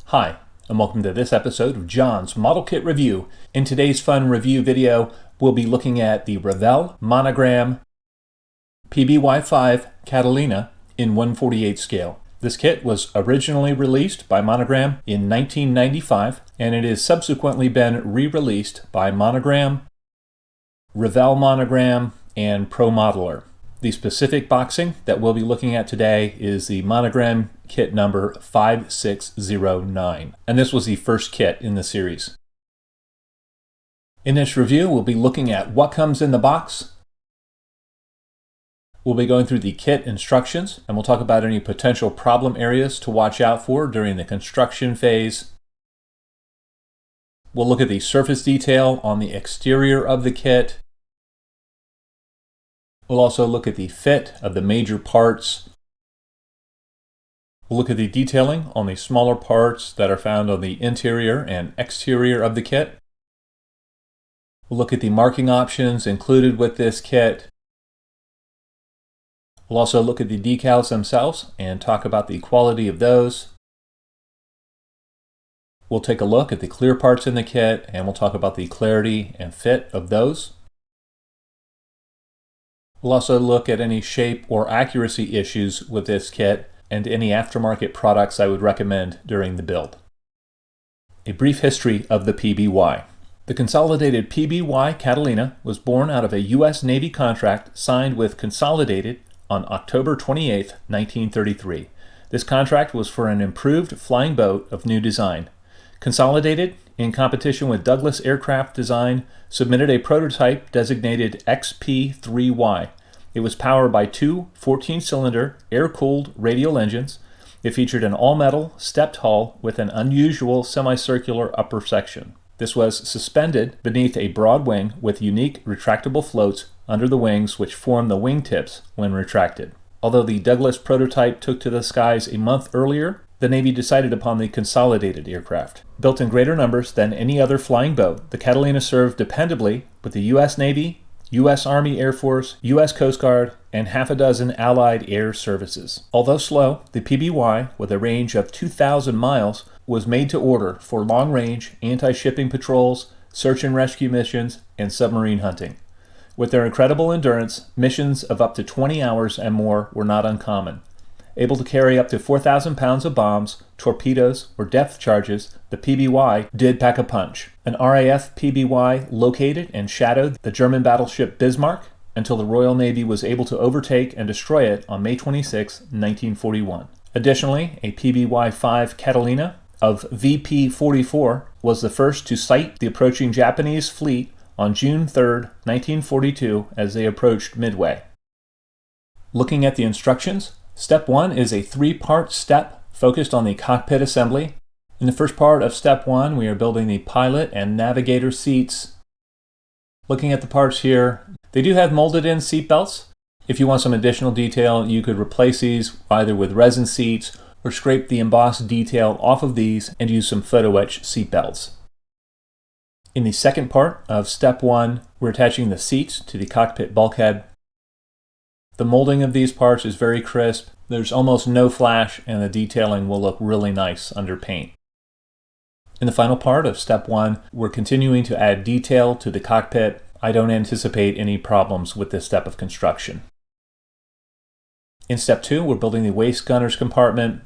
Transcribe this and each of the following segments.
Hi, and welcome to this episode of John's Model Kit Review. In today's fun review video, we'll be looking at the Revell Monogram PBY-5 Catalina in 1/48 scale. This kit was originally released by Monogram in 1995, and it has subsequently been re-released by Monogram, Revell Monogram, and Pro Modeler. The specific boxing that we'll be looking at today is the Monogram kit number 5609, and this was the first kit in the series. In this review, we'll be looking at what comes in the box. We'll be going through the kit instructions, and we'll talk about any potential problem areas to watch out for during the construction phase. We'll look at the surface detail on the exterior of the kit. We'll also look at the fit of the major parts. We'll look at the detailing on the smaller parts that are found on the interior and exterior of the kit. We'll look at the marking options included with this kit. We'll also look at the decals themselves and talk about the quality of those. We'll take a look at the clear parts in the kit, and we'll talk about the clarity and fit of those. We'll also look at any shape or accuracy issues with this kit and any aftermarket products I would recommend during the build. A brief history of the PBY. The consolidated PBY Catalina was born out of a U.S. Navy contract signed with Consolidated on October 28, 1933. This contract was for an improved flying boat of new design. Consolidated, in competition with Douglas Aircraft Design, submitted a prototype designated XP3Y. It was powered by two 14-cylinder air-cooled radial engines. It featured an all-metal stepped hull with an unusual semicircular upper section. This was suspended beneath a broad wing with unique retractable floats under the wings which form the wingtips when retracted. Although the Douglas prototype took to the skies a month earlier, the Navy decided upon the Consolidated aircraft. Built in greater numbers than any other flying boat, the Catalina served dependably with the U.S. Navy, U.S. Army Air Force, U.S. Coast Guard, and half a dozen Allied air services. Although slow, the PBY, with a range of 2,000 miles, was made to order for long-range anti-shipping patrols, search and rescue missions, and submarine hunting. With their incredible endurance, missions of up to 20 hours and more were not uncommon. Able to carry up to 4,000 pounds of bombs, torpedoes, or depth charges, the PBY did pack a punch. An RAF PBY located and shadowed the German battleship Bismarck until the Royal Navy was able to overtake and destroy it on May 26, 1941. Additionally, a PBY-5 Catalina of VP-44 was the first to sight the approaching Japanese fleet on June 3, 1942, as they approached Midway. Looking at the instructions, Step 1 is a three-part step focused on the cockpit assembly. In the first part of Step 1, we are building the pilot and navigator seats. Looking at the parts here, they do have molded-in seat belts. If you want some additional detail, you could replace these either with resin seats or scrape the embossed detail off of these and use some photo etch seat belts. In the second part of Step 1, we're attaching the seats to the cockpit bulkhead. The molding of these parts is very crisp. There's almost no flash, and the detailing will look really nice under paint. In the final part of Step 1, we're continuing to add detail to the cockpit. I don't anticipate any problems with this step of construction. In Step 2, we're building the waist gunner's compartment.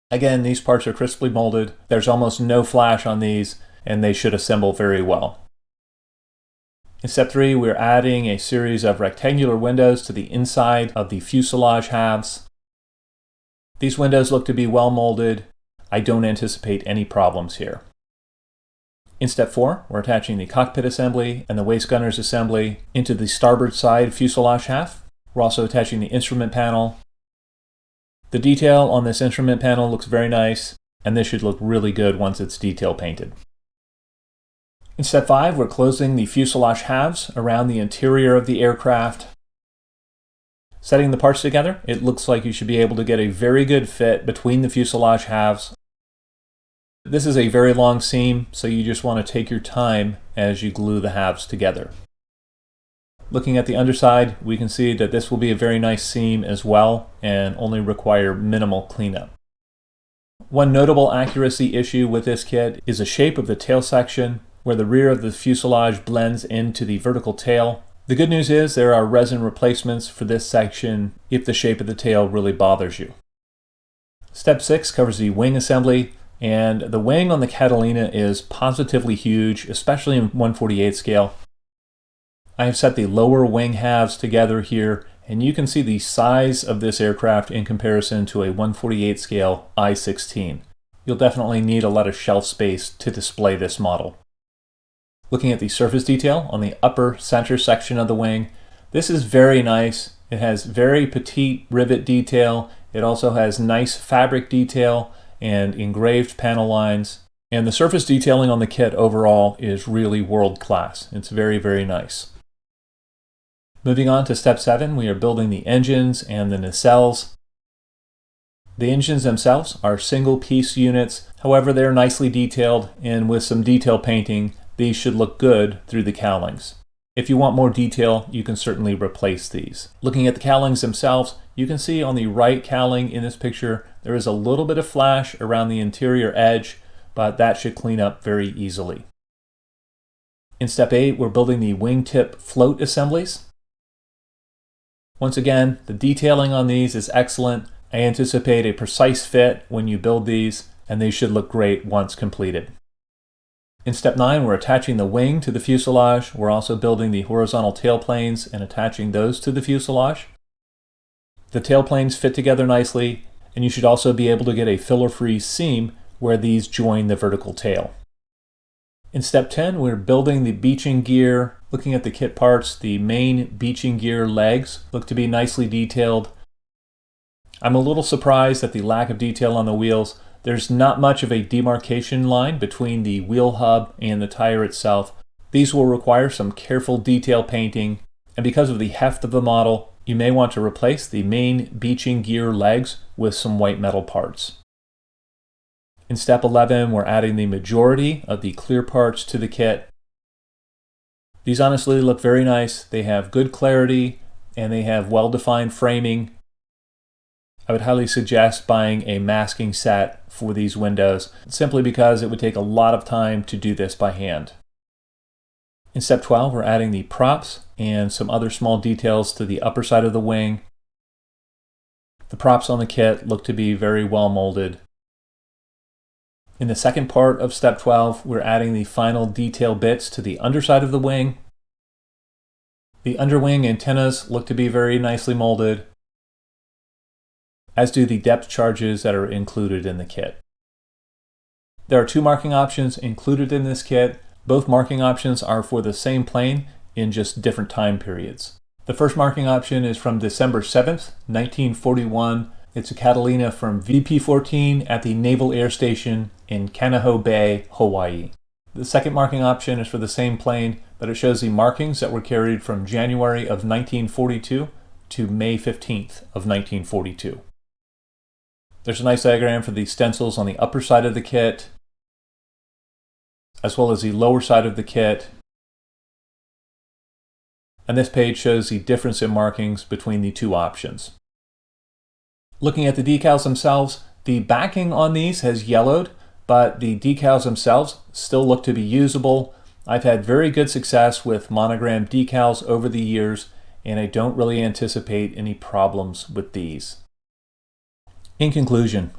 Again, these parts are crisply molded. There's almost no flash on these, and they should assemble very well. In Step 3, we're adding a series of rectangular windows to the inside of the fuselage halves. These windows look to be well molded. I don't anticipate any problems here. In Step 4, we're attaching the cockpit assembly and the waist gunner's assembly into the starboard side fuselage half. We're also attaching the instrument panel. The detail on this instrument panel looks very nice, and this should look really good once it's detail painted. In Step 5, we're closing the fuselage halves around the interior of the aircraft. Setting the parts together, it looks like you should be able to get a very good fit between the fuselage halves. This is a very long seam, so you just want to take your time as you glue the halves together. Looking at the underside, we can see that this will be a very nice seam as well and only require minimal cleanup. One notable accuracy issue with this kit is the shape of the tail section, where the rear of the fuselage blends into the vertical tail. The good news is there are resin replacements for this section if the shape of the tail really bothers you. Step 6 covers the wing assembly, and the wing on the Catalina is positively huge, especially in 1/48 scale. I have set the lower wing halves together here, and you can see the size of this aircraft in comparison to a 1/48 scale I-16. You'll definitely need a lot of shelf space to display this model. Looking at the surface detail on the upper center section of the wing, this is very nice. It has very petite rivet detail. It also has nice fabric detail and engraved panel lines. And the surface detailing on the kit overall is really world class. It's very, very nice. Moving on to step 7, we are building the engines and the nacelles. The engines themselves are single piece units. However, they're nicely detailed, and with some detail painting, these should look good through the cowlings. If you want more detail, you can certainly replace these. Looking at the cowlings themselves, you can see on the right cowling in this picture, there is a little bit of flash around the interior edge, but that should clean up very easily. In step 8, we're building the wingtip float assemblies. Once again, the detailing on these is excellent. I anticipate a precise fit when you build these, and they should look great once completed. In step 9, we're attaching the wing to the fuselage. We're also building the horizontal tailplanes and attaching those to the fuselage. The tailplanes fit together nicely, and you should also be able to get a filler-free seam where these join the vertical tail. In step 10, we're building the beaching gear. Looking at the kit parts, the main beaching gear legs look to be nicely detailed. I'm a little surprised at the lack of detail on the wheels. There's not much of a demarcation line between the wheel hub and the tire itself. These will require some careful detail painting, and because of the heft of the model, you may want to replace the main beaching gear legs with some white metal parts. In step 11, we're adding the majority of the clear parts to the kit. These honestly look very nice. They have good clarity and they have well-defined framing. I would highly suggest buying a masking set for these windows, simply because it would take a lot of time to do this by hand. In step 12, we're adding the props and some other small details to the upper side of the wing. The props on the kit look to be very well molded. In the second part of step 12, we're adding the final detail bits to the underside of the wing. The underwing antennas look to be very nicely molded, as do the depth charges that are included in the kit. There are 2 marking options included in this kit. Both marking options are for the same plane in just different time periods. The first marking option is from December 7th, 1941. It's a Catalina from VP-14 at the Naval Air Station in Kanaho Bay, Hawaii. The second marking option is for the same plane, but it shows the markings that were carried from January of 1942 to May 15th of 1942. There's a nice diagram for the stencils on the upper side of the kit, as well as the lower side of the kit. And this page shows the difference in markings between the 2 options. Looking at the decals themselves, the backing on these has yellowed, but the decals themselves still look to be usable. I've had very good success with Monogram decals over the years, and I don't really anticipate any problems with these. In conclusion,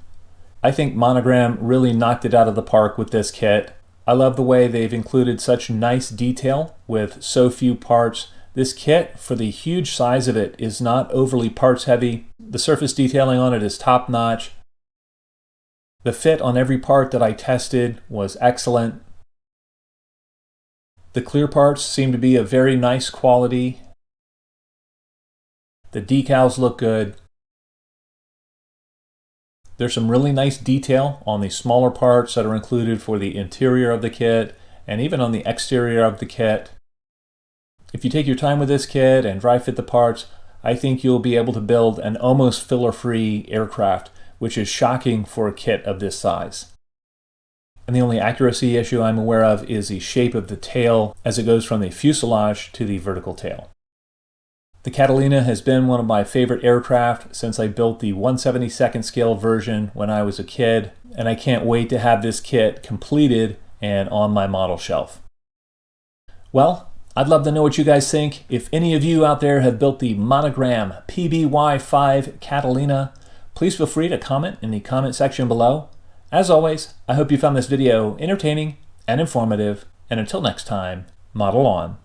I think Monogram really knocked it out of the park with this kit. I love the way they've included such nice detail with so few parts. This kit, for the huge size of it, is not overly parts heavy. The surface detailing on it is top notch. The fit on every part that I tested was excellent. The clear parts seem to be of very nice quality. The decals look good. There's some really nice detail on the smaller parts that are included for the interior of the kit and even on the exterior of the kit. If you take your time with this kit and dry fit the parts, I think you'll be able to build an almost filler-free aircraft, which is shocking for a kit of this size. And the only accuracy issue I'm aware of is the shape of the tail as it goes from the fuselage to the vertical tail. The Catalina has been one of my favorite aircraft since I built the 1/72nd scale version when I was a kid, and I can't wait to have this kit completed and on my model shelf. Well, I'd love to know what you guys think. If any of you out there have built the Monogram PBY-5 Catalina, please feel free to comment in the comment section below. As always, I hope you found this video entertaining and informative, and until next time, model on.